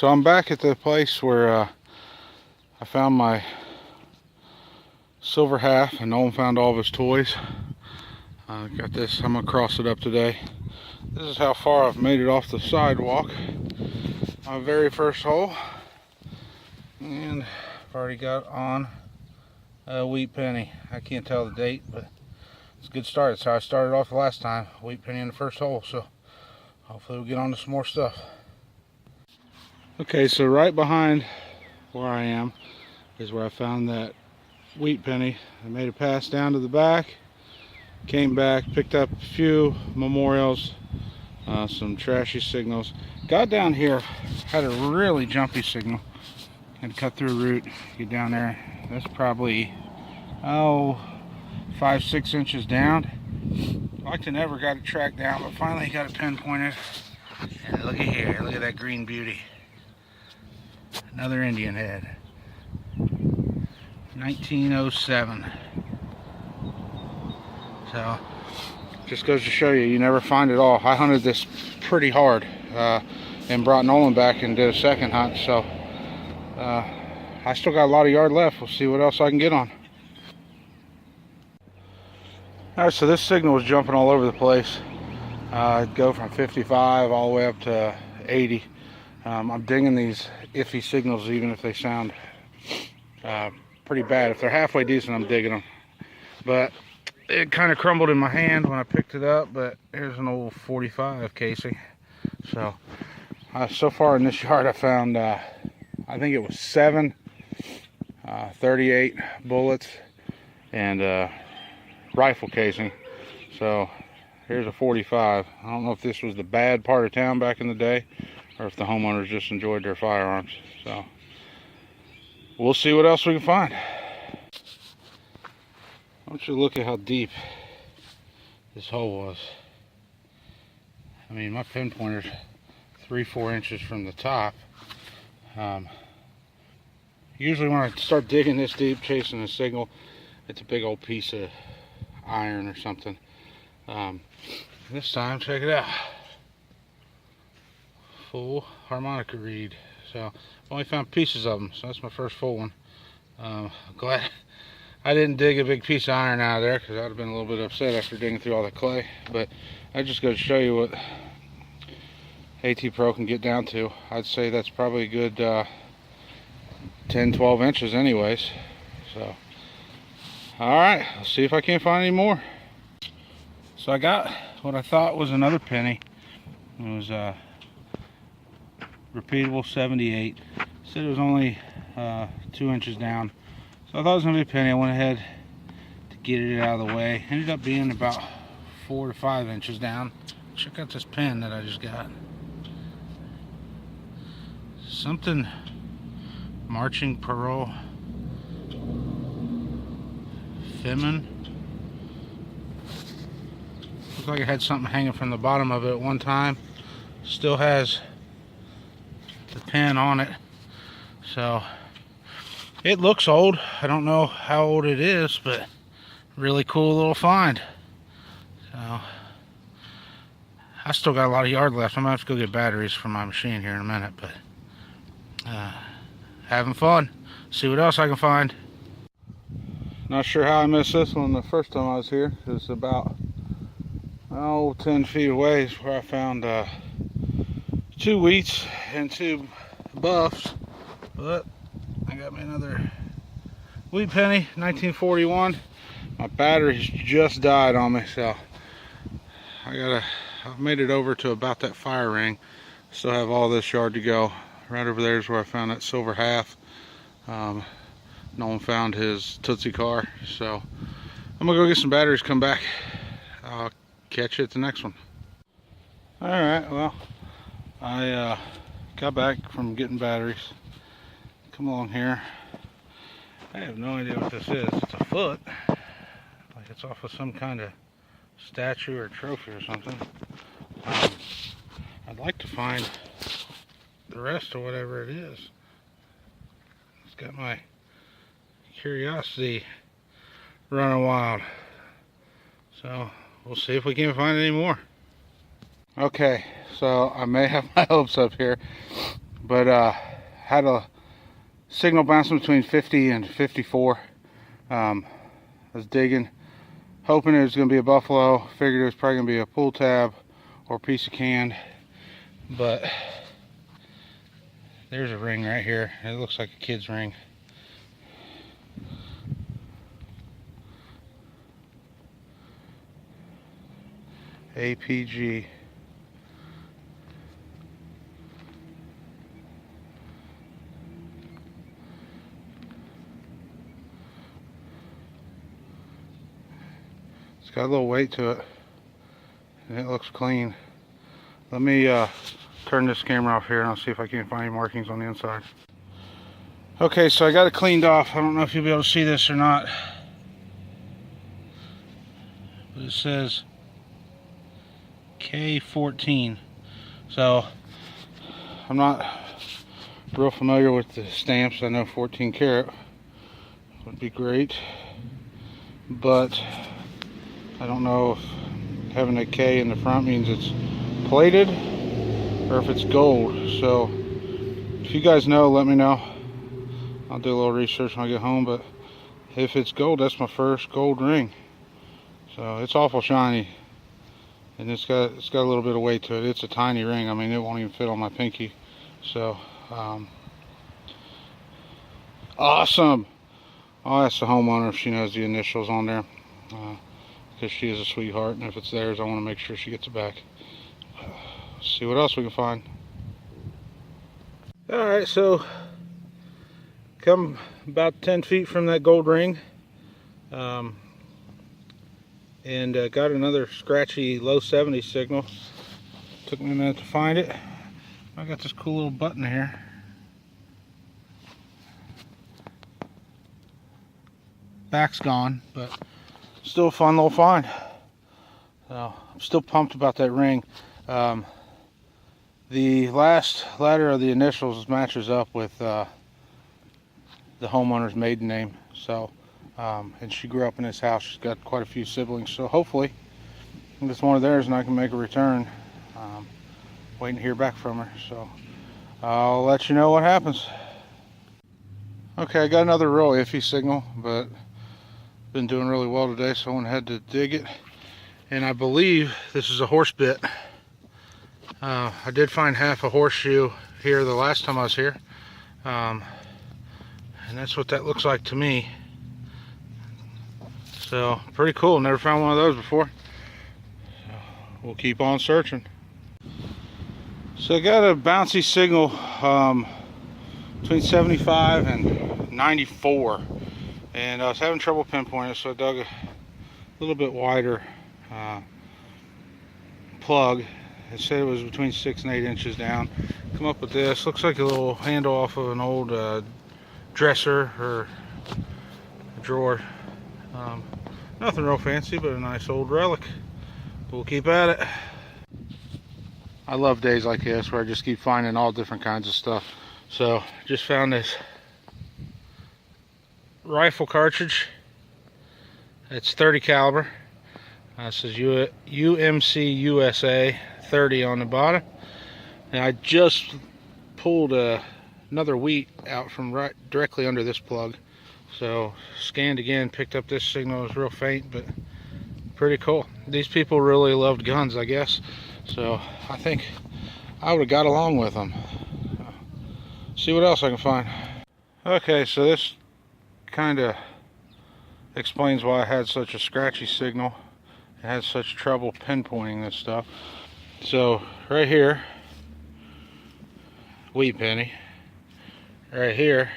So I'm back at the place where I found my silver half, and Nolan found all of his toys. Got this, I'm gonna cross it up today. This is how far I've made it off the sidewalk. My very first hole. And I've already got on a wheat penny. I can't tell the date, but it's a good start. That's how I started off the last time. Wheat penny in the first hole, so hopefully we'll get on to some more stuff. Okay, so right behind where I am is where I found that wheat penny. I made a pass down to the back, came back, picked up a few memorials, some trashy signals. Got down here, had a really jumpy signal. Had to cut through a root, get down there. That's probably 5-6 inches down. Like to never got it tracked down, but finally got it pinpointed. And look at here, look at that green beauty. Another Indian head. 1907. So just goes to show you, you never find it all. I hunted this pretty hard and brought Nolan back and did a second hunt, so I still got a lot of yard left. We'll see what else I can get on. Alright, so this signal was jumping all over the place. It'd go from 55 all the way up to 80. I'm dinging these iffy signals even if they sound pretty bad. If they're halfway decent, I'm digging them. But it kind of crumbled in my hand when I picked it up, but here's an old 45 casing. So so far in this yard I found I think it was 7 38 bullets and rifle casing. So here's a 45. I don't know if this was the bad part of town back in the day or if the homeowners just enjoyed their firearms. So we'll see what else we can find. I want you to look at how deep this hole was. I mean, my pinpointer's 3-4 inches from the top. Usually when I start digging this deep, chasing a signal, it's a big old piece of iron or something. This time, check it out. Full harmonica reed. So I've only found pieces of them, so that's my first full one. Glad I didn't dig a big piece of iron out of there, because I'd have been a little bit upset after digging through all the clay. But that just goes to show you what AT Pro can get down to. I'd say that's probably a good 10-12 inches anyways. So alright, let's see if I can't find any more. So I got what I thought was another penny. It was repeatable 78. Said it was only 2 inches down. So I thought it was going to be a penny. I went ahead to get it out of the way. Ended up being about 4 to 5 inches down. Check out this pen that I just got. Something marching parole. Femin. Looks like it had something hanging from the bottom of it at one time. Still has the pen on it. So it looks old. I don't know how old it is, but really cool little find. So I still got a lot of yard left. I'm gonna have to go get batteries for my machine here in a minute, but having fun. See what else I can find. Not sure how I missed this one the first time I was here. It was about 10 feet away is where I found 2 wheats and 2 buffs. But I got me another wheat penny, 1941. My batteries just died on me, so I've made it over to about that fire ring. Still have all this yard to go. Right over there is where I found that silver half. Nolan found his Tootsie car, so I'm gonna go get some batteries, come back. I'll catch you at the next one. Alright, well, I got back from getting batteries. Come along here. I have no idea what this is. It's a foot. Like it's off of some kind of statue or trophy or something. I'd like to find the rest of whatever it is. It's got my curiosity running wild. So we'll see if we can find any more. Okay, so I may have my hopes up here, but had a signal bouncing between 50 and 54. I was digging, hoping it was going to be a buffalo. Figured it was probably going to be a pull tab or a piece of can, but there's a ring right here. It looks like a kid's ring. APG. It's got a little weight to it, and it looks clean. Let me turn this camera off here and I'll see if I can find any markings on the inside. Okay, so I got it cleaned off. I don't know if you'll be able to see this or not, but it says K14. So I'm not real familiar with the stamps. I know 14 karat would be great, but I don't know if having a K in the front means it's plated or if it's gold. So if you guys know, let me know. I'll do a little research when I get home, but if it's gold, that's my first gold ring. So it's awful shiny, and it's got a little bit of weight to it. It's a tiny ring. I mean, it won't even fit on my pinky. So awesome. I'll ask the homeowner if she knows the initials on there, because she is a sweetheart, and if it's theirs, I want to make sure she gets it back. See what else we can find. Alright, so come about 10 feet from that gold ring, and got another scratchy low 70 signal. Took me a minute to find it. I got this cool little button here. Back's gone, but still a fun little find. So I'm still pumped about that ring. The last letter of the initials matches up with the homeowner's maiden name. So, and she grew up in this house. She's got quite a few siblings. So hopefully, it's one of theirs, and I can make a return. Waiting to hear back from her. So I'll let you know what happens. Okay, I got another real iffy signal, but been doing really well today, so I went ahead to dig it. And I believe this is a horse bit. I did find half a horseshoe here the last time I was here, and that's what that looks like to me. So pretty cool. Never found one of those before. So we'll keep on searching. So I got a bouncy signal between 75 and 94, and I was having trouble pinpointing it, so I dug a little bit wider plug. It said it was between 6 and 8 inches down. Come up with this. Looks like a little handle off of an old dresser or a drawer. Nothing real fancy, but a nice old relic. We'll keep at it. I love days like this where I just keep finding all different kinds of stuff. So just found this rifle cartridge. It's 30 caliber. It says UMC USA 30 on the bottom. And I just pulled another wheat out from directly under this plug. So scanned again, picked up this signal. It was real faint, but pretty cool. These people really loved guns, I guess. So I think I would have got along with them. See what else I can find. Okay, so this kind of explains why I had such a scratchy signal. I had such trouble pinpointing this stuff. So right here, wheat penny. Right here,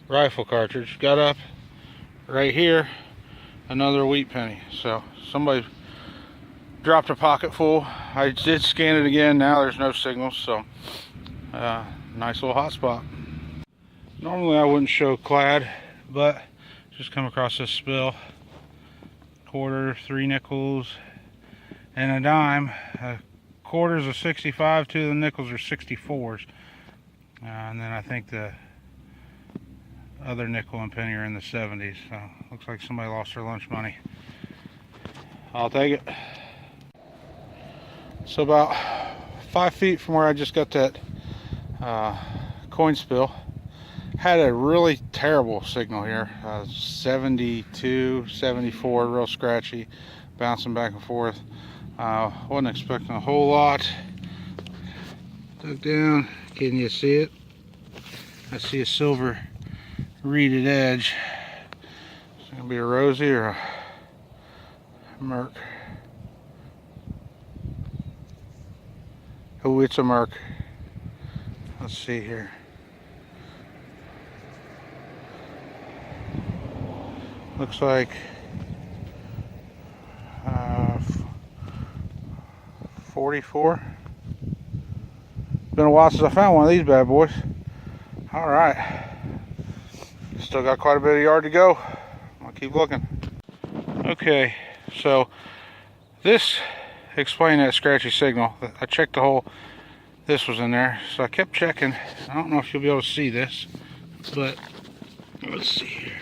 rifle cartridge. Got up. Right here, another wheat penny. So somebody dropped a pocket full. I did scan it again. Now there's no signals. So nice little hot spot. Normally I wouldn't show clad, but just come across this spill. Quarter, 3 nickels, and a dime. Quarters are 65, 2 of the nickels are 64s. And then I think the other nickel and penny are in the 70s. So looks like somebody lost their lunch money. I'll take it. So about 5 feet from where I just got that coin spill. Had a really terrible signal here, 72, 74, real scratchy, bouncing back and forth. Wasn't expecting a whole lot. Dug down, can you see it? I see a silver reeded edge. It's gonna be a rosy or a murk. Oh, it's a murk. Let's see here. Looks like 44. Been a while since I found one of these bad boys. All right, still got quite a bit of yard to go. I'll keep looking. Okay, so this explained that scratchy signal. I checked the hole. This was in there, so I kept checking. I don't know if you'll be able to see this, but let's see here.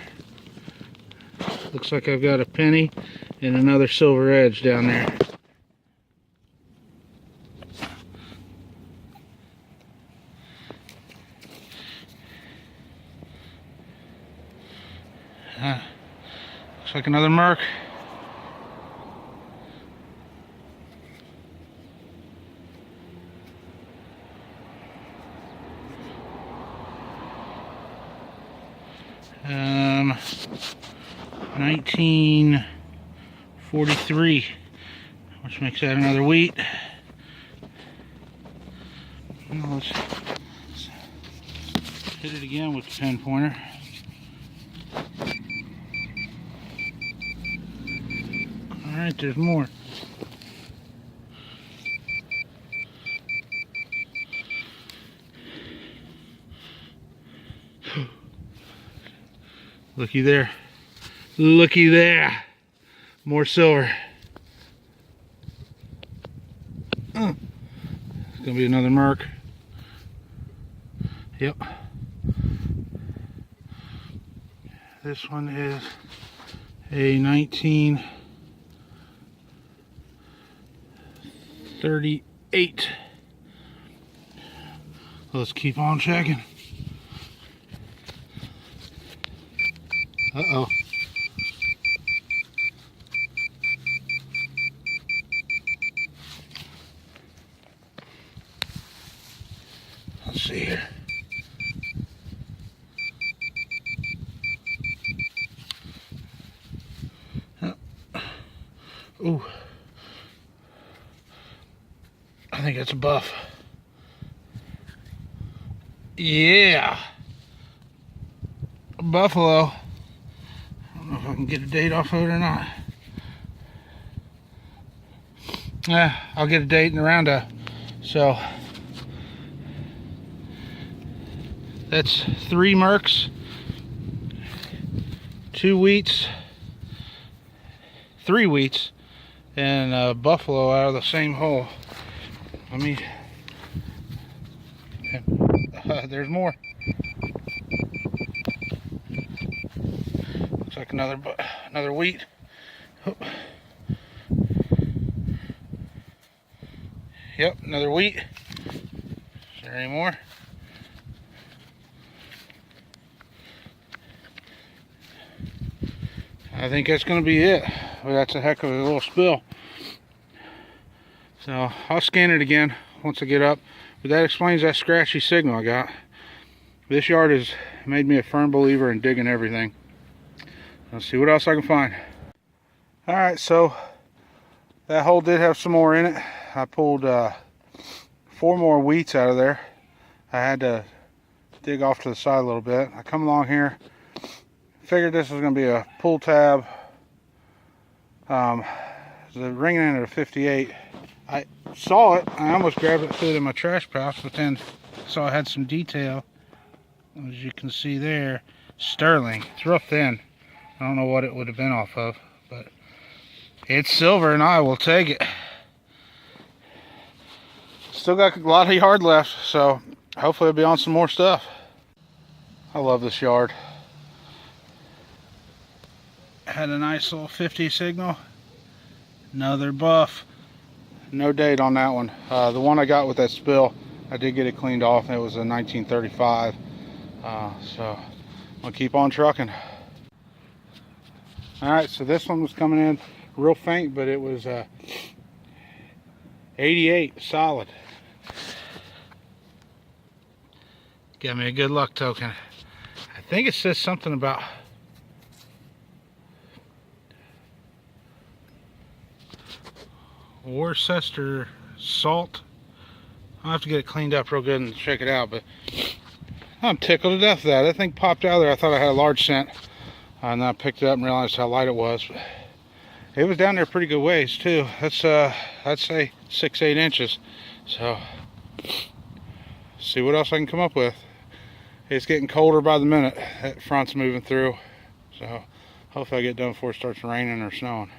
Looks like I've got a penny and another silver edge down there. Looks like another murk. Um, 1943, which makes that another wheat. Now let's hit it again with the pen pointer. Alright, there's more. Looky there. Looky there. More silver. It's gonna be another murk. Yep. This one is a 1938. Let's keep on checking. Uh-oh. Let's see here. Ooh. I think it's a buff. Yeah. A buffalo. I don't know if I can get a date off of it or not. Yeah, I'll get a date in the roundup. So that's 3 mercs, 2 wheats, 3 wheats, and a buffalo out of the same hole. Let me. There's more. Looks like another wheat. Oh. Yep, another wheat. Is there any more? I think that's going to be it. Well, that's a heck of a little spill. So I'll scan it again once I get up. But that explains that scratchy signal I got. This yard has made me a firm believer in digging everything. Let's see what else I can find. Alright, so that hole did have some more in it. I pulled 4 more wheats out of there. I had to dig off to the side a little bit. I come along here, figured this was going to be a pull tab. The ringing in at a 58. I saw it. I almost grabbed it, threw it in my trash pouch, but then saw it had some detail. As you can see there, sterling. It's real thin. I don't know what it would have been off of, but it's silver and I will take it. Still got a lot of yard left, so hopefully I'll be on some more stuff. I love this yard. Had a nice little 50 signal. Another buff. No date on that one. The one I got with that spill I did get it cleaned off, and it was a 1935. So I'm gonna keep on trucking. All right, so this one was coming in real faint, but it was 88 solid. Got me a good luck token. I think it says something about Worcester salt. I'll have to get it cleaned up real good and check it out, but I'm tickled to death of that. That thing popped out of there. I thought I had a large scent, and then I picked it up and realized how light it was. But it was down there pretty good ways too. That's I'd say 6-8 inches. So see what else I can come up with. It's getting colder by the minute. That front's moving through, so hopefully I get done before it starts raining or snowing.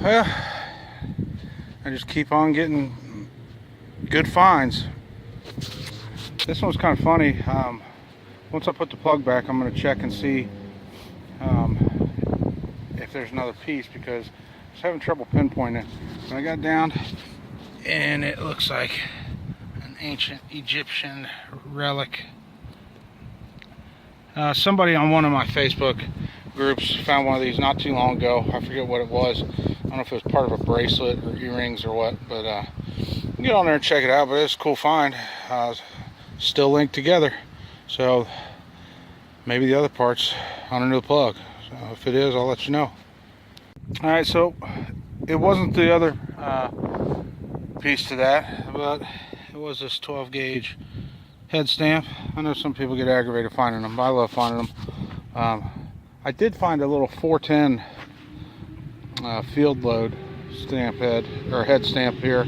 Well, I just keep on getting good finds. This one's kind of funny. Once I put the plug back, I'm going to check and see if there's another piece, because I was having trouble pinpointing. When I got down, and it looks like an ancient Egyptian relic. Somebody on one of my Facebook groups found one of these not too long ago. I forget what it was. I don't know if it was part of a bracelet or earrings or what, but get on there and check it out. But it's a cool find. Still linked together, so maybe the other part's under the plug. So if it is, I'll let you know. All right, so it wasn't the other piece to that, but it was this 12 gauge head stamp. I know some people get aggravated finding them, but I love finding them. I did find a little 410 field load stamp head, or head stamp here.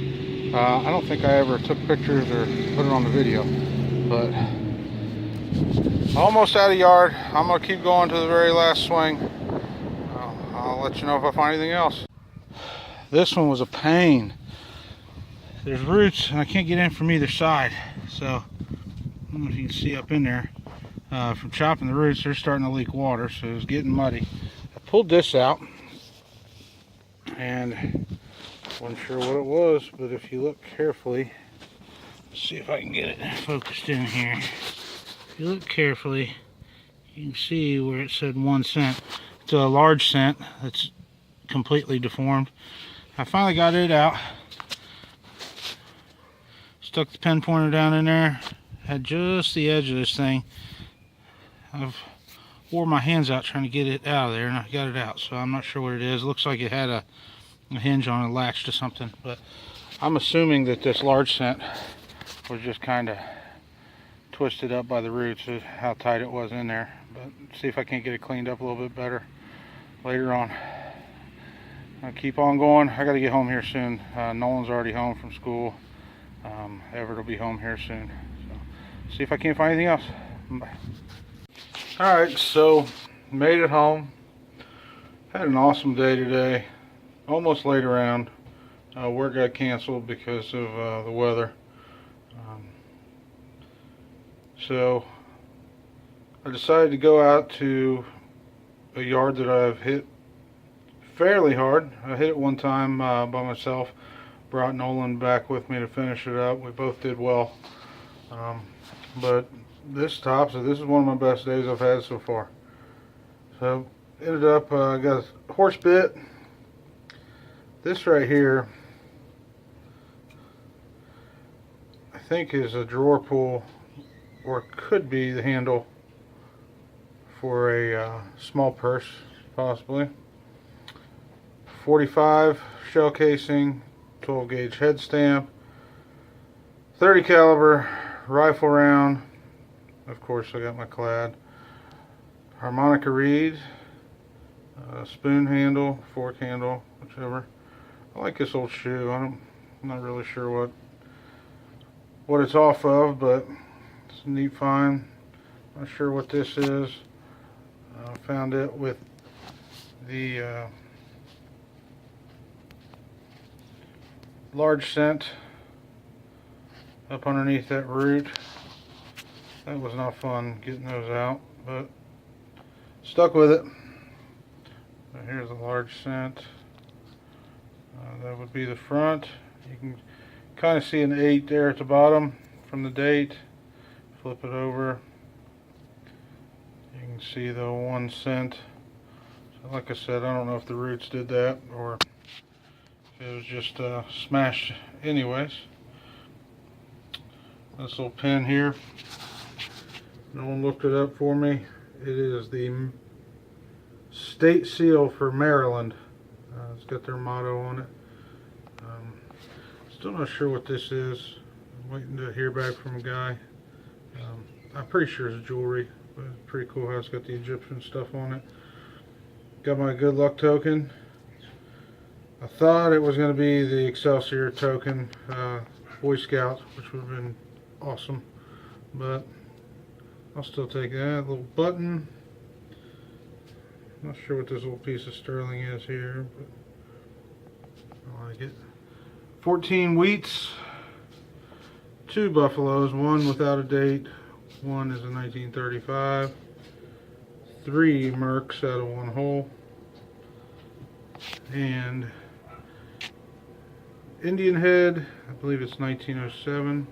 I don't think I ever took pictures or put it on the video, but almost out of yard. I'm gonna keep going to the very last swing. I'll let you know if I find anything else. This one was a pain. There's roots and I can't get in from either side, so I don't know if you can see up in there. From chopping the roots, they're starting to leak water, so it was getting muddy. I pulled this out and wasn't sure what it was, but if you look carefully, let's see if I can get it focused in here. If you look carefully, you can see where it said 1 cent. It's a large cent that's completely deformed. I finally got it out. Stuck the pen pointer down in there. Had just the edge of this thing. I've wore my hands out trying to get it out of there, and I got it out, so I'm not sure what it is. It looks like it had a hinge on it, latched to something, but I'm assuming that this large cent was just kind of twisted up by the roots, how tight it was in there. But see if I can't get it cleaned up a little bit better later on. I'll keep on going. I got to get home here soon. Nolan's already home from school. Everett will be home here soon. So see if I can't find anything else. Bye. Alright, so made it home. Had an awesome day today. Almost late around. Work got canceled because of the weather. So I decided to go out to a yard that I've hit fairly hard. I hit it one time by myself. Brought Nolan back with me to finish it up. We both did well. But this tops it. This is one of my best days I've had so far. So ended up I got a horse bit. This right here I think is a drawer pull, or it could be the handle for a small purse, possibly. 45 shell casing, 12 gauge head stamp, 30 caliber rifle round. Of course I got my clad. Harmonica reed, spoon handle, fork handle, whichever. I like this old shoe. I'm not really sure what it's off of, but it's a neat find. Not sure what this is. I found it with the large scent up underneath that root. That was not fun getting those out, but stuck with it. So here's a large scent. That would be the front. You can Kind of see an 8 there at the bottom from the date. Flip it over. You can see the 1 cent. So like I said, I don't know if the roots did that or if it was just smashed anyways. This little pin here. No one looked it up for me. It is the state seal for Maryland. It's got their motto on it. Still not sure what this is. I'm waiting to hear back from a guy. I'm pretty sure it's jewelry, but it's pretty cool how it's got the Egyptian stuff on it. Got my good luck token. I thought it was going to be the Excelsior token, Boy Scout, which would have been awesome, but I'll still take that. Little button. Not sure what this little piece of sterling is here, but I like it. 14 wheats, 2 buffaloes, 1 without a date, 1 is a 1935, 3 mercs out of 1 hole, and Indian head, I believe it's 1907,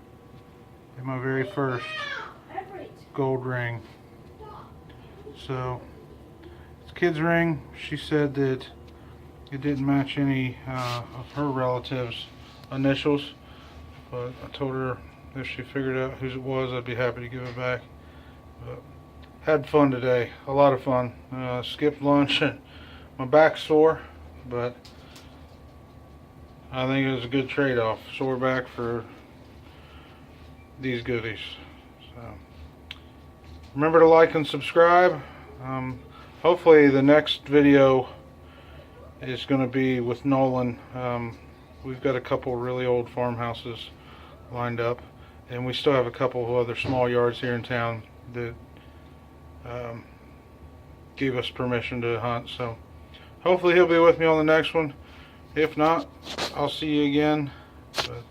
and my very first gold ring. So it's kid's ring. She said that it didn't match any of her relatives' initials, but I told her if she figured out whose it was, I'd be happy to give it back. But had fun today, a lot of fun. Skipped lunch and my back's sore, but I think it was a good trade-off. Sore back for these goodies. So remember to like and subscribe. Hopefully the next video is going to be with Nolan. We've got a couple really old farmhouses lined up, and we still have a couple of other small yards here in town that gave us permission to hunt. So hopefully he'll be with me on the next one. If not, I'll see you again. But